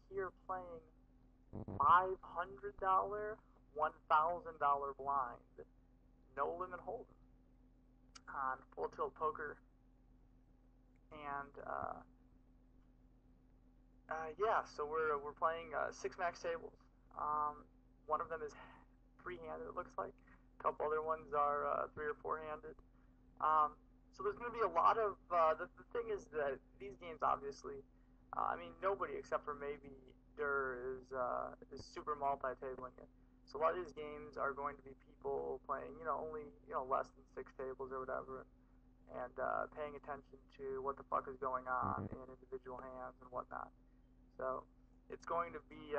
here playing $500, $1,000 blind, no limit hold'em on Full Tilt Poker, and yeah, so we're playing 6 max tables. One of them is 3-handed, it looks like. A couple other ones are 3 or 4-handed. So there's going to be a lot of the thing is that these games, obviously, I mean, nobody except for maybe Dur is super multi-tabling it. So a lot of these games are going to be people playing, only less than 6 tables or whatever, and paying attention to what the fuck is going on in individual hands and whatnot. So it's going to be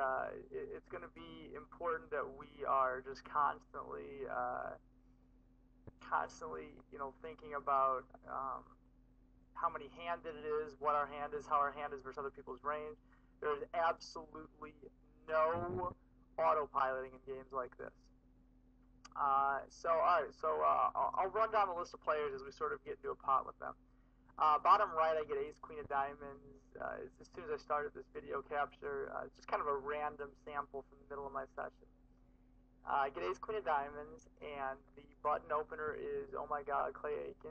important that we are just constantly thinking about how many handed it is, what our hand is, how our hand is versus other people's range. There's absolutely no autopiloting in games like this. Alright, I'll run down the list of players as we sort of get into a pot with them. Bottom right, I get Ace, Queen of Diamonds. As soon as I started this video capture, it's just kind of a random sample from the middle of my session. I get Ace, Queen of Diamonds, and the button opener is Oh My God, Clay Aiken.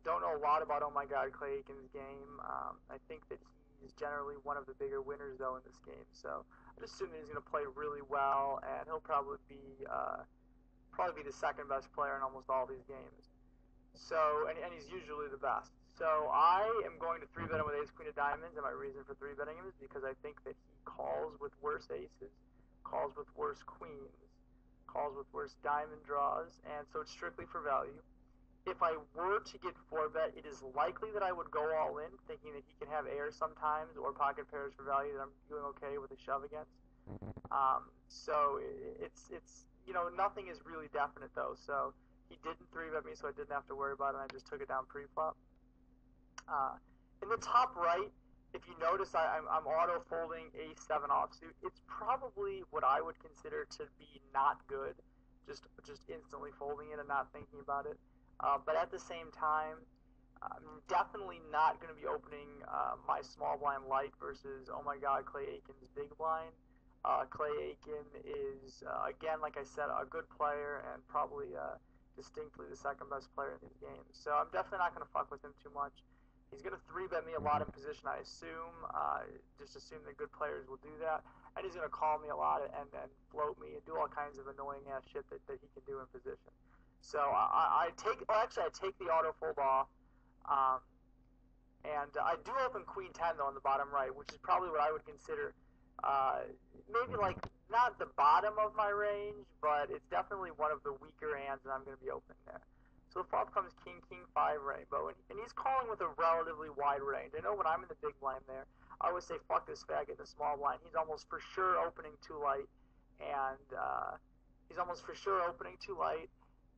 Don't know a lot about Oh My God, Clay Aiken's game. I think that he's generally one of the bigger winners, though, in this game. So I just assume that he's going to play really well, and he'll probably be the second best player in almost all these games. So, and he's usually the best. So I am going to 3-bet him with Ace, Queen of Diamonds, and my reason for 3-betting him is because I think that he calls with worse aces, calls with worse queens, calls with worse diamond draws, and so it's strictly for value. If I were to get 4-bet, it is likely that I would go all in, thinking that he can have air sometimes or pocket pairs for value that I'm doing okay with a shove against. So it's nothing is really definite though. So he didn't 3-bet me, so I didn't have to worry about it. I just took it down pre-flop. In the top right, if you notice, I'm auto folding Ace-7 offsuit. It's probably what I would consider to be not good, just instantly folding it and not thinking about it. But at the same time, I'm definitely not going to be opening my small blind light versus Oh My God, Clay Aiken's big blind. Clay Aiken is, again, like I said, a good player and probably distinctly the second best player in these games. So I'm definitely not going to fuck with him too much. He's going to 3-bet me a lot in position, I assume. Just assume that good players will do that. And he's going to call me a lot and float me and do all kinds of annoying ass shit that he can do in position. So I take the auto fold off. And I do open Queen 10 though on the bottom right, which is probably what I would consider maybe like not the bottom of my range, but it's definitely one of the weaker hands that I'm going to be opening there. So the flop comes King, King 5 rainbow, and he's calling with a relatively wide range. I know when I'm in the big blind there, I always say fuck this faggot in the small blind. He's almost for sure opening too light, and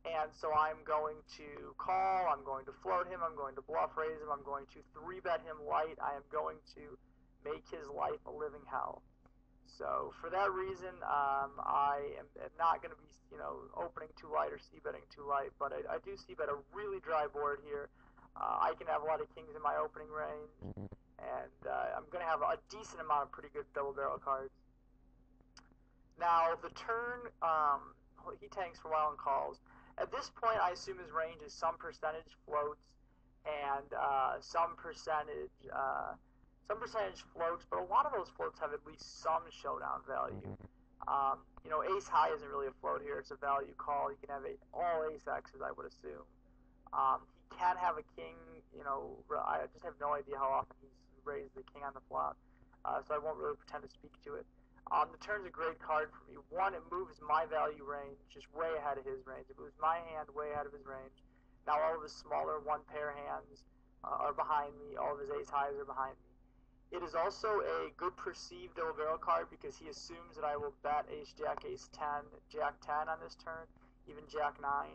and so I'm going to call, I'm going to float him, I'm going to bluff raise him, I'm going to 3-bet him light, I am going to make his life a living hell. So for that reason, I am not going to be, opening too light or c-betting too light, but I do c-bet a really dry board here. I can have a lot of kings in my opening range, and I'm going to have a decent amount of pretty good double barrel cards. Now, the turn, he tanks for a while and calls. At this point, I assume his range is some percentage floats and some percentage floats, but a lot of those floats have at least some showdown value. Ace high isn't really a float here; it's a value call. You can have all ace X's, I would assume. He can have a king. I just have no idea how often he's raised the king on the flop, so I won't really pretend to speak to it. The turn's a great card for me. One, it moves my value range just way ahead of his range. It moves my hand way ahead of his range. Now all of his smaller one-pair hands are behind me. All of his ace highs are behind me. It is also a good perceived double barrel card because he assumes that I will bet ace jack, ace 10, jack 10 on this turn, even jack 9.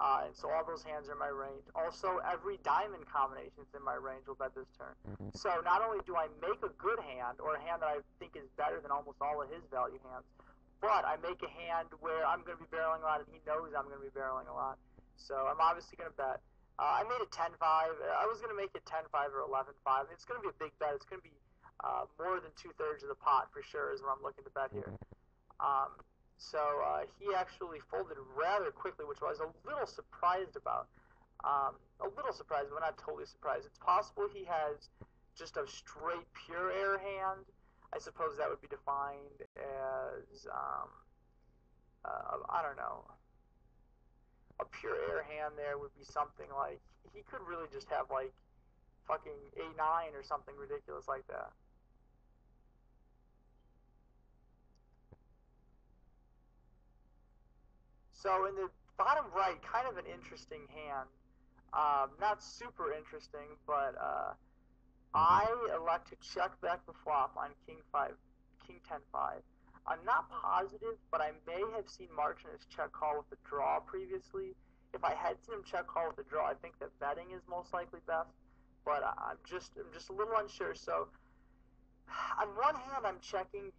And so all those hands are in my range. Also, every diamond combination that's in my range will bet this turn. So not only do I make a good hand, or a hand that I think is better than almost all of his value hands, but I make a hand where I'm going to be barreling a lot, and he knows I'm going to be barreling a lot. So I'm obviously going to bet. I made it 10-5. I was going to make it 10-5 or 11-5. It's going to be a big bet. It's going to be More than 2/3 of the pot for sure is what I'm looking to bet here. So he actually folded rather quickly, which I was a little surprised about. A little surprised, but not totally surprised. It's possible he has just a straight pure air hand. I suppose that would be defined as, I don't know, a pure air hand there would be something like, he could really just have like fucking A9 or something ridiculous like that. So in the bottom right, kind of an interesting hand. Not super interesting, but I elect to check back the flop on King 5, King 10-5. I'm not positive, but I may have seen Martinez check call with the draw previously. If I had seen him check call with the draw, I think that betting is most likely best. But I'm just a little unsure. So on one hand, I'm checking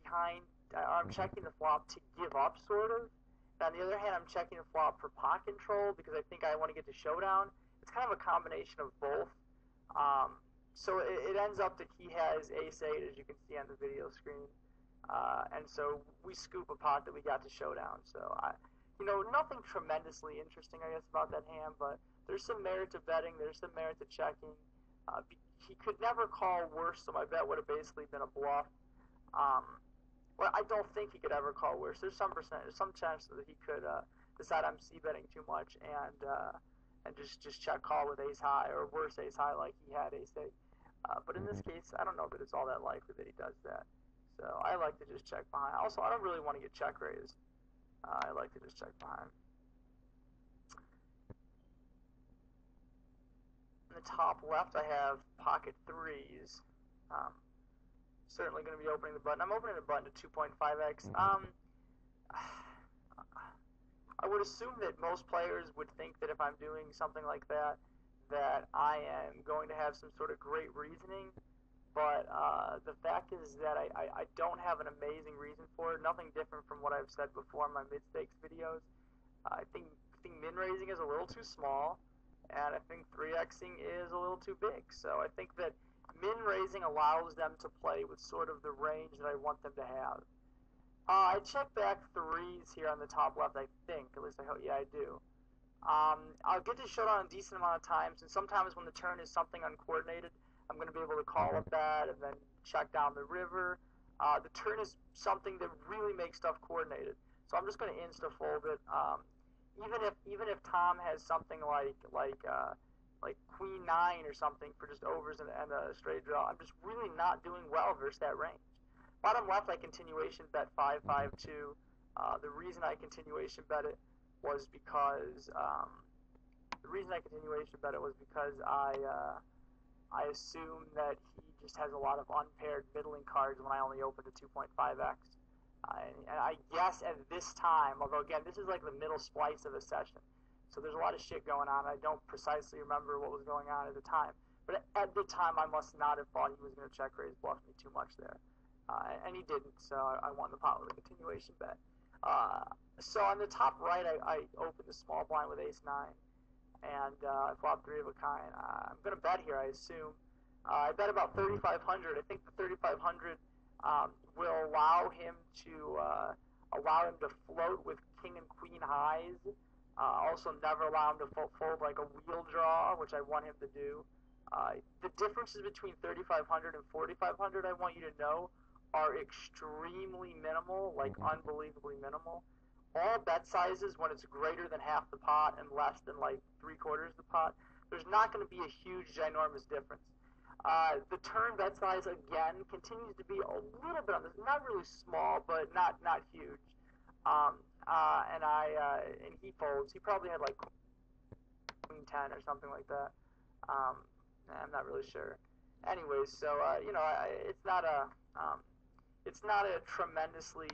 the flop to give up, sort of. And on the other hand, I'm checking the flop for pot control because I think I want to get to showdown. It's kind of a combination of both. So it ends up that he has ace-8, as you can see on the video screen. And so we scoop a pot that we got to showdown. So, nothing tremendously interesting, I guess, about that hand, but there's some merit to betting. There's some merit to checking. He could never call worse, so my bet would have basically been a bluff. Well, I don't think he could ever call worse. There's some chance that he could decide I'm c-betting too much and just check call with ace high, or worse, ace high, like he had ace-8. But in this case, I don't know that it's all that likely that he does that. So I like to just check behind. Also, I don't really want to get check raised. I like to just check behind. In the top left, I have pocket threes. Certainly going to be opening the button. I'm opening the button to 2.5x. I would assume that most players would think that if I'm doing something like that, that I am going to have some sort of great reasoning. But the fact is that I don't have an amazing reason for it. Nothing different from what I've said before in my mid-stakes videos. I think min-raising is a little too small, and I think 3xing is a little too big. So I think that min-raising allows them to play with sort of the range that I want them to have. I check back threes here on the top left, I think. At least I hope, yeah, I do. I'll get to showdown a decent amount of times, and sometimes when the turn is something uncoordinated, I'm going to be able to call a bet and then check down the river. The turn is something that really makes stuff coordinated, so I'm just going to insta-fold it. Even if Tom has something like Queen 9 or something for just overs and a straight draw, I'm just really not doing well versus that range. Bottom left, I continuation bet 5-5-2. The reason I continuation bet it was because I assume that he just has a lot of unpaired middling cards when I only open to 2.5x. And I guess at this time, although again, this is like the middle splice of a session, so there's a lot of shit going on. I don't precisely remember what was going on at the time. But at the time, I must not have thought he was going to check raise bluff me too much there. And he didn't, so I won the pot with a continuation bet. So on the top right, I opened the small blind with ace-9. And I flop 3 of a kind. I'm going to bet here, I assume. I bet about 3,500. I think the 3,500 will allow him to float with king and queen highs. Also never allow him to fold like a wheel draw, which I want him to do. The differences between 3,500 and 4,500, I want you to know, are extremely minimal, like unbelievably minimal. All bet sizes, when it's greater than half the pot and less than like 3/4 the pot, there's not going to be a huge, ginormous difference. The turn bet size, again, continues to be a little bit on this, not really small, but not huge. And he folds. He probably had like Queen 10 or something like that. I'm not really sure. Anyways, so it's not a tremendously